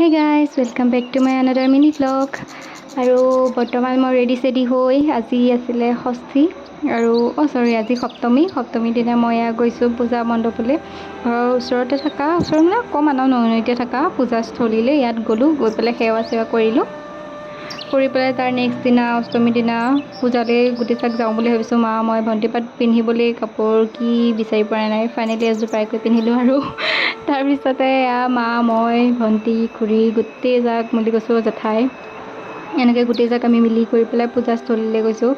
Hey guys, welcome back to my another mini vlog. আৰু বৰ্তমান মই ৰেডি হৈ আজি আছিলে ষষ্ঠী আৰু আজি সপ্তমী দিনা মই গৈছোঁ পূজা মণ্ডপলৈ ঘৰৰ ওচৰতে থকা মানে কম নৈতে থকা পূজাস্থলীলৈ ইয়াত গ'লোঁ গৈ পেলাই সেৱা কৰিলোঁ কৰি পেলাই তাৰ নেক্সট দিনা অষ্টমী দিনা পূজালৈ গোটেইজাক যাওঁ বুলি ভাবিছোঁ মা মই ভণ্টিপাত পিন্ধিবলৈ কাপোৰ কি বিচাৰি পৰা নাই ফাইনেলি এযোৰ পাই গৈ পিন্ধিলোঁ আৰু তাৰপিছতে মা মই ভণ্টি খুৰী গোটেইজাক মিলি গৈছোঁ জেঠাই এনেকৈ গোটেইজাক আমি মিলি কৰি পেলাই পূজাস্থলীলৈ গৈছোঁ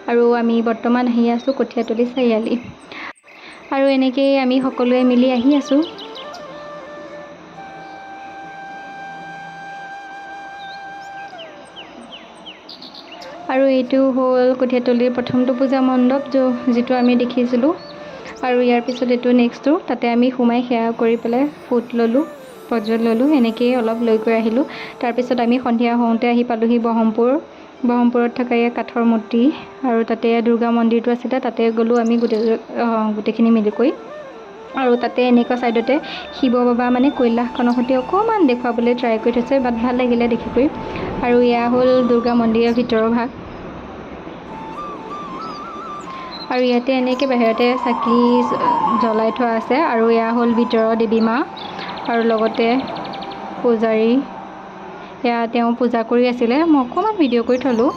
আৰু আমি বৰ্তমান আহি আছোঁ কঠীয়াতলি চাৰিআলি আৰু এনেকৈ আমি সকলোৱে মিলি আহি আছোঁ আৰু এইটো হ'ল কঠীয়াতলিৰ প্ৰথমটো পূজা মণ্ডপ যিটো আমি দেখিছিলোঁ আৰু ইয়াৰ পিছত এইটো নেক্সটটো তাতে আমি সোমাই সেৱা কৰি পেলাই ফুট ল'লোঁ পৰ্যট ল'লোঁ এনেকৈয়ে অলপ লৈ গৈ আহিলোঁ তাৰপিছত আমি সন্ধিয়া হওঁতে আহি পালোঁহি ব্ৰহ্মপুৰত থকা এই কাঠৰ মূৰ্তি আৰু তাতে দুৰ্গা মন্দিৰটো আছিলে তাতে গ'লোঁ আমি গোটেইখিনি মিলি কৰি আৰু তাতে এনেকুৱা ছাইডতে শিৱ বাবা মানে কৈলাশখনৰ সৈতে অকণমান দেখুৱাবলৈ ট্ৰাই কৰি থৈছে বাট ভাল লাগিলে দেখি কৰি আৰু এয়া হ'ল দুৰ্গা মন্দিৰৰ ভিতৰৰ ভাগ আৰু ইয়াতে এনেকৈ বাহিৰতে চাকি জ্বলাই থোৱা আছে আৰু এয়া হ'ল ভিতৰৰ দেৱী মা আৰু লগতে পূজাৰী এয়া তেওঁ পূজা কৰি আছিলে মই অকণমান ভিডিঅ' কৰি থলোঁ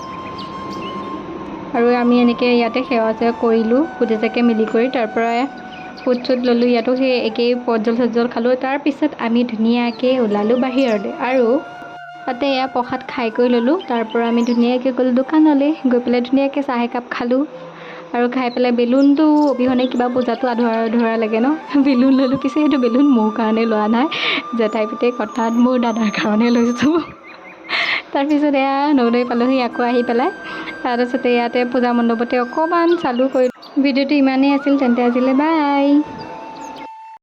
আৰু আমি এনেকৈ ইয়াতে সেৱা কৰিলোঁ গোটেইজাকে মিলি কৰি তাৰপৰা ফুট ল'লোঁ ইয়াতো সেই একেই পৰ্জল খালোঁ তাৰপিছত আমি ধুনীয়াকৈ ওলালোঁ বাহিৰলৈ আৰু তাতে এয়া প্ৰসাদ খাই কৰি ল'লোঁ তাৰপৰা আমি ধুনীয়াকৈ গ'লোঁ দোকানলৈ গৈ পেলাই ধুনীয়াকৈ চাহ একাপ খালোঁ আৰু খাই পেলাই বেলুনটো অবিহনে কিবা পূজাটো আধৰুৱা লাগে ন বেলুন ল'লোঁ পিছে সেইটো বেলুন মোৰ কাৰণে লোৱা নাই জেঠাই পিতেক কথাত মোৰ দাদাৰ কাৰণে লৈছোঁ তাৰপিছত এয়া নলৈ পালোঁহি আকৌ আহি পেলাই তাৰপিছতে ইয়াতে পূজা মণ্ডপতে অকণমান চালোঁ কৰি ভিডিঅ'টো ইমানেই আছিল তেন্তে আজিলৈ বাই